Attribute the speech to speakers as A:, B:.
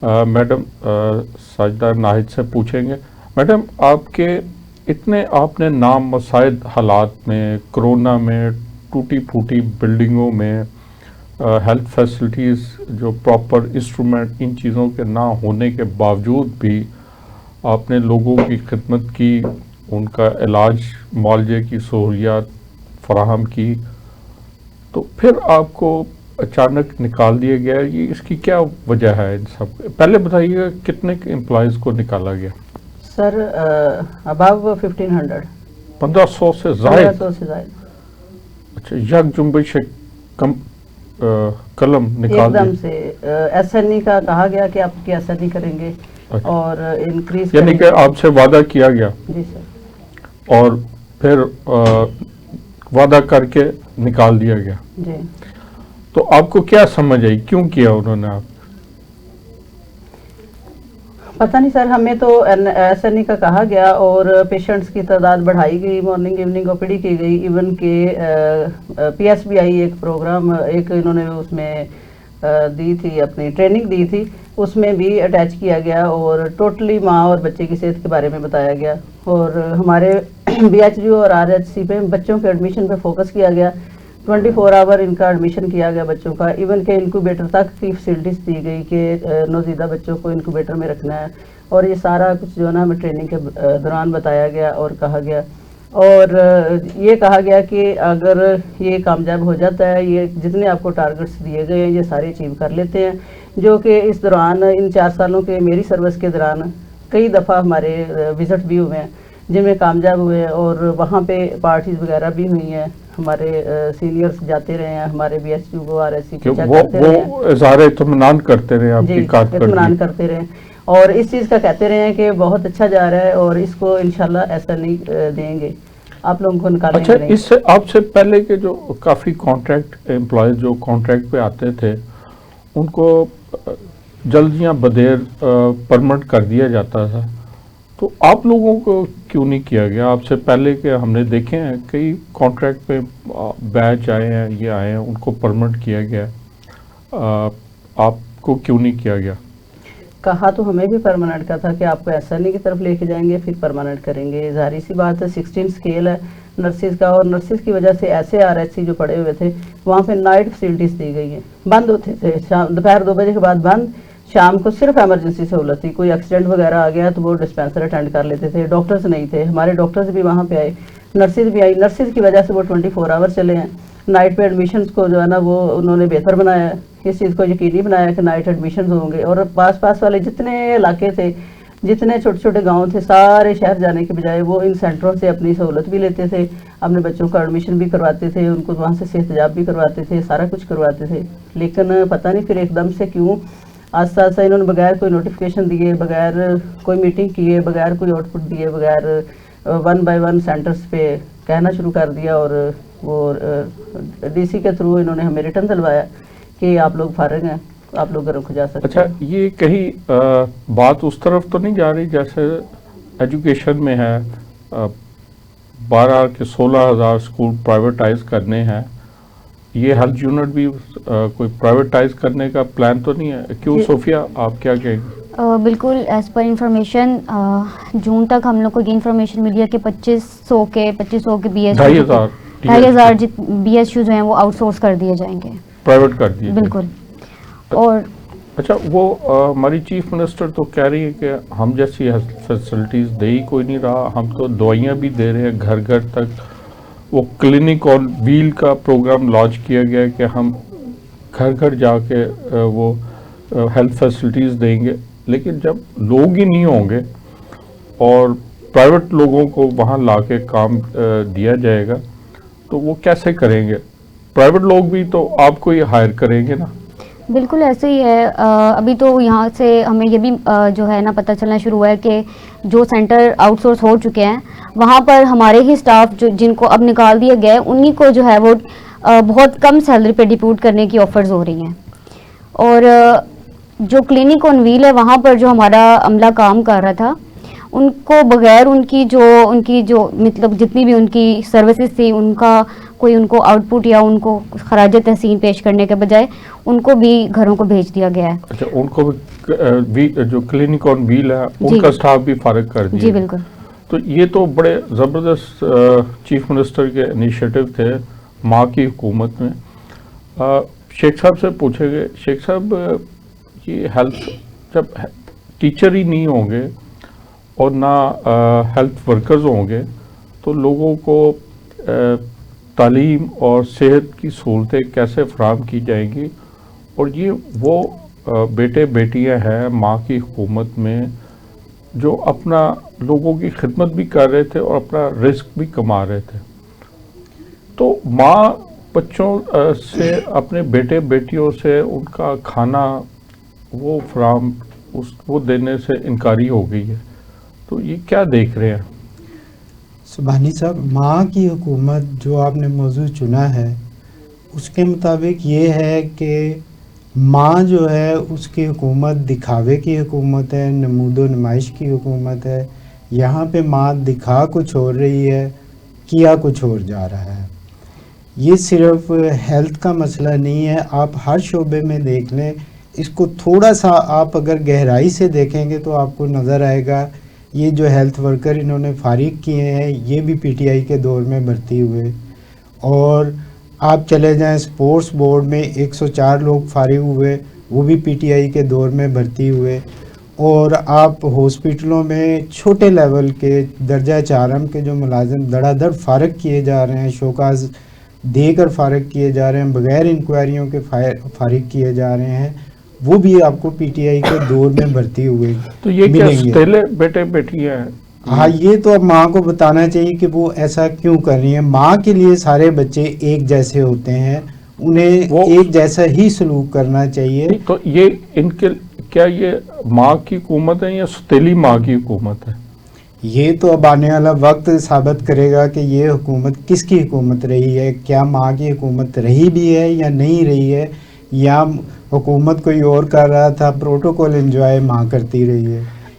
A: Madam Sajida Nahid से पूछेंगे। Madam, आपके इतने आपने नाम मसाइद हालात में, कोरोना में, टूटी फूटी बिल्डिंगों में, हेल्थ फैसिलिटीज़ जो प्रॉपर इंस्ट्रूमेंट इन चीज़ों के ना होने के बावजूद भी आपने लोगों की खिदमत की, उनका इलाज मुआलजे की सहूलियात फराहम की, तो फिर आपको अचानक निकाल दिया गया। ये इसकी क्या वजह है इन सब? पहले बताइएगा कितने एम्प्लॉयज़ को निकाला गया?
B: सर अबव 1500
A: 1500 से ज़ायद।
B: 1500 से ज़ायद।
A: अच्छा, यक जुम्बिश कम कलम निकाल
B: एकदम से एसएनई का कहा गया कि आपकी एसएनई करेंगे।
A: अच्छा।
B: और इंक्रीज
A: यानी कि आपसे वादा किया गया
B: जी सर,
A: और फिर वादा करके निकाल दिया गया।
B: जी।
A: तो आपको क्या समझ आई, क्यों किया उन्होंने? आप
B: पता नहीं सर, हमें तो एसएनई का कहा गया और पेशेंट्स की तादाद बढ़ाई गई, मॉर्निंग इवनिंग ओपीडी की गई। इवन के पीएसबीआई एक प्रोग्राम एक इन्होंने उसमें दी थी, अपनी ट्रेनिंग दी थी, उसमें भी अटैच किया गया और टोटली माँ और बच्चे की सेहत के बारे में बताया गया। और हमारे बीएचयू और आरएचसी पे बच्चों के एडमिशन पे फोकस किया गया। 24 आवर इनका एडमिशन किया गया बच्चों का। इवन के इंक्यूबेटर तक की फैसिलिटीज़ दी गई कि नौजीदा बच्चों को इंक्यूबेटर में रखना है। और ये सारा कुछ जो ना हमें ट्रेनिंग के दौरान बताया गया और कहा गया। और ये कहा गया कि अगर ये कामयाब हो जाता है, ये जितने आपको टारगेट्स दिए गए हैं ये सारे अचीव कर लेते हैं, जो कि इस दौरान इन 4 सालों के मेरी सर्विस के दौरान कई दफ़ा हमारे विज़िट भी हुए हैं जिनमें कामयाब हुए। और वहाँ पे पार्टीज वगैरह भी हुई हैं, हमारे सीनियर्स जाते रहे हैं, हमारे बीएचयू को आरएससी को चेक करते रहे,
A: वो इज़हार इत्मीनान करते रहे, आपकी कारकर्दगी
B: इत्मीनान करते रहे और इस चीज़ का कहते रहे हैं कि बहुत अच्छा जा रहा है और इसको इंशाल्लाह ऐसा नहीं देंगे, आप लोगों को निकालेंगे।
A: अच्छा, इससे आपसे पहले के जो काफ़ी कॉन्ट्रैक्ट एम्प्लॉयज़ जो कॉन्ट्रैक्ट पे आते थे उनको जल्द या बदेर परमिट कर दिया जाता था, तो आप लोगों को क्यों नहीं किया गया? आपसे पहले के हमने देखे हैं कई कॉन्ट्रैक्ट पे बैच आए हैं, ये आए हैं, उनको परमिट किया गया, आपको क्यों नहीं किया गया?
B: कहा तो हमें भी परमानेंट का था कि आपको एसएनई की तरफ लेके जाएंगे फिर परमानेंट करेंगे। जाहिर सी बात है, 16 स्केल है नर्सिस का और नर्सिस की वजह से ऐसे आरएचसी जो पड़े हुए थे वहाँ पे नाइट फैसिलिटीज़ दी गई है, बंद होते थे, शाम दोपहर 2 बजे के बाद बंद, शाम को सिर्फ एमरजेंसी सहूलत थी। कोई एक्सीडेंट वगैरह आ गया तो वो डिस्पेंसर अटेंड कर लेते थे, डॉक्टर्स नहीं थे, हमारे डॉक्टर्स भी वहाँ पे आए, नर्सिस भी आई। नर्सिस की वजह से वो 24 आवर चले हैं। नाइट पे एडमिशन्स को जो है ना वो उन्होंने बेहतर बनाया, इस चीज़ को यकीनी बनाया कि नाइट एडमिशन्स होंगे। और पास वाले जितने इलाके थे, जितने छोटे छोटे गांव थे, सारे शहर जाने के बजाय वो इन सेंटरों से अपनी सहूलत भी लेते थे, अपने बच्चों का एडमिशन भी करवाते थे, उनको वहाँ से सेहतजाब भी करवाते थे, सारा कुछ करवाते थे। लेकिन पता नहीं फिर एकदम से क्यों आस्ता आस्ता इन्होंने बगैर कोई नोटिफिकेशन दिए, बगैर कोई मीटिंग किए, बगैर कोई आउटपुट दिए, बगैर 1 बाय 1 सेंटर्स पे कहना शुरू कर दिया। और वो डीसी के थ्रू इन्होंने हमें रिटर्न दिलवाया कि आप लोग फारिग हैं, आप लोग रुक जा सकते हैं।
A: अच्छा, ये कहीं बात उस तरफ तो नहीं जा रही जैसे एजुकेशन में है 12 के 16,000 स्कूल प्राइवेटाइज करने हैं, ये हेल्थ यूनिट भी कोई प्राइवेटाइज करने का प्लान तो नहीं है? क्यों सोफिया, आप क्या कहेंगे?
C: बिल्कुल, एज पर इंफॉर्मेशन जून तक हम लोग को ये इन्फॉर्मेशन मिली है कि 2500 के BS 2,500 BSU जो हैं वो आउटसोर्स कर दिए जाएंगे,
A: प्राइवेट कर दिए।
C: बिल्कुल। और
A: अच्छा, वो हमारी चीफ मिनिस्टर तो कह रही है कि हम जैसी हेल्थ फैसिलिटीज़ दे ही कोई नहीं रहा, हम तो दवाइयाँ भी दे रहे हैं घर घर तक। वो क्लिनिक और व्हील का प्रोग्राम लॉन्च किया गया कि हम घर घर जाके वो हेल्थ फैसिलिटीज़ देंगे, लेकिन जब लोग ही नहीं होंगे और प्राइवेट लोगों को वहाँ लाके काम दिया जाएगा तो वो कैसे करेंगे? प्राइवेट लोग भी तो आपको ही हायर करेंगे ना।
C: बिल्कुल ऐसे ही है। अभी तो यहाँ से हमें ये भी जो है ना पता चलना शुरू हुआ है कि जो सेंटर आउटसोर्स हो चुके हैं वहाँ पर हमारे ही स्टाफ जो जिनको अब निकाल दिया गया है उन्हीं को जो है वो बहुत कम सैलरी पे डिप्यूट करने की ऑफर्स हो रही हैं। और जो क्लिनिक ऑन व्हील है वहाँ पर जो हमारा अमला काम कर रहा था उनको बगैर उनकी जो मतलब जितनी भी उनकी सर्विसेज थी उनका کوئی ان کو آؤٹ پٹ یا ان کو خراج تحسین پیش کرنے کے بجائے ان کو بھی گھروں کو بھیج دیا گیا ہے.
A: اچھا، ان کو بھی جو کلینک آن ویل ہے ان کا سٹاف بھی فارغ کر دیا.
C: جی بالکل.
A: تو یہ تو بڑے زبردست چیف منسٹر کے انیشیٹو تھے ماں کی حکومت میں. شیخ صاحب سے پوچھیں گے، شیخ صاحب یہ ہیلتھ جب ٹیچر ہی نہیں ہوں گے اور نہ ہیلتھ ورکرز ہوں گے تو لوگوں کو تعلیم اور صحت کی سہولتیں کیسے فراہم کی جائیں گی؟ اور یہ وہ بیٹے بیٹیاں ہیں ماں کی حکومت میں جو اپنا لوگوں کی خدمت بھی کر رہے تھے اور اپنا رزق بھی کما رہے تھے. تو ماں بچوں سے اپنے بیٹے بیٹیوں سے ان کا کھانا وہ فراہم وہ دینے سے انکاری ہو گئی ہے. تو یہ کیا دیکھ رہے ہیں؟
D: سبحانی صاحب، ماں کی حکومت جو آپ نے موضوع چنا ہے اس کے مطابق یہ ہے کہ ماں جو ہے اس کی حکومت دکھاوے کی حکومت ہے، نمود و نمائش کی حکومت ہے. یہاں پہ ماں دکھا کچھ اور رہی ہے، کیا کچھ اور جا رہا ہے. یہ صرف ہیلتھ کا مسئلہ نہیں ہے، آپ ہر شعبے میں دیکھ لیں. اس کو تھوڑا سا آپ اگر گہرائی سے دیکھیں گے تو آپ کو نظر آئے گا یہ جو ہیلتھ ورکر انہوں نے فارغ کیے ہیں یہ بھی پی ٹی آئی کے دور میں بھرتی ہوئے. اور آپ چلے جائیں سپورٹس بورڈ میں 104 لوگ فارغ ہوئے، وہ بھی پی ٹی آئی کے دور میں بھرتی ہوئے. اور آپ ہاسپٹلوں میں چھوٹے لیول کے درجہ چارم کے جو ملازم دڑا دڑ فارغ کیے جا رہے ہیں، شوکاز دے کر فارغ کیے جا رہے ہیں، بغیر انکوائریوں کے فارغ کیے جا رہے ہیں، وہ بھی آپ کو پی ٹی آئی کے دور میں بھرتی ہوئے
A: تو یہ کیا
D: ملیں گے.
A: سٹیلے بیٹے بیٹیاں ہیں؟
D: ہاں، یہ تو اب ماں کو بتانا چاہیے کہ وہ ایسا کیوں کر رہی ہیں. ماں کے لیے سارے بچے ایک جیسے ہوتے ہیں، انہیں ایک جیسا ہی سلوک کرنا چاہیے.
A: تو یہ ان کے کیا یہ ماں کی حکومت ہے یا ستیلی ماں کی حکومت ہے؟
D: یہ تو اب آنے والا وقت ثابت کرے گا کہ یہ حکومت کس کی حکومت رہی ہے. کیا ماں کی حکومت رہی بھی ہے یا نہیں رہی ہے، یا حکومت کوئی اور کر رہا تھا، پروٹوکول انجوائے ماں کرتی رہی ہے.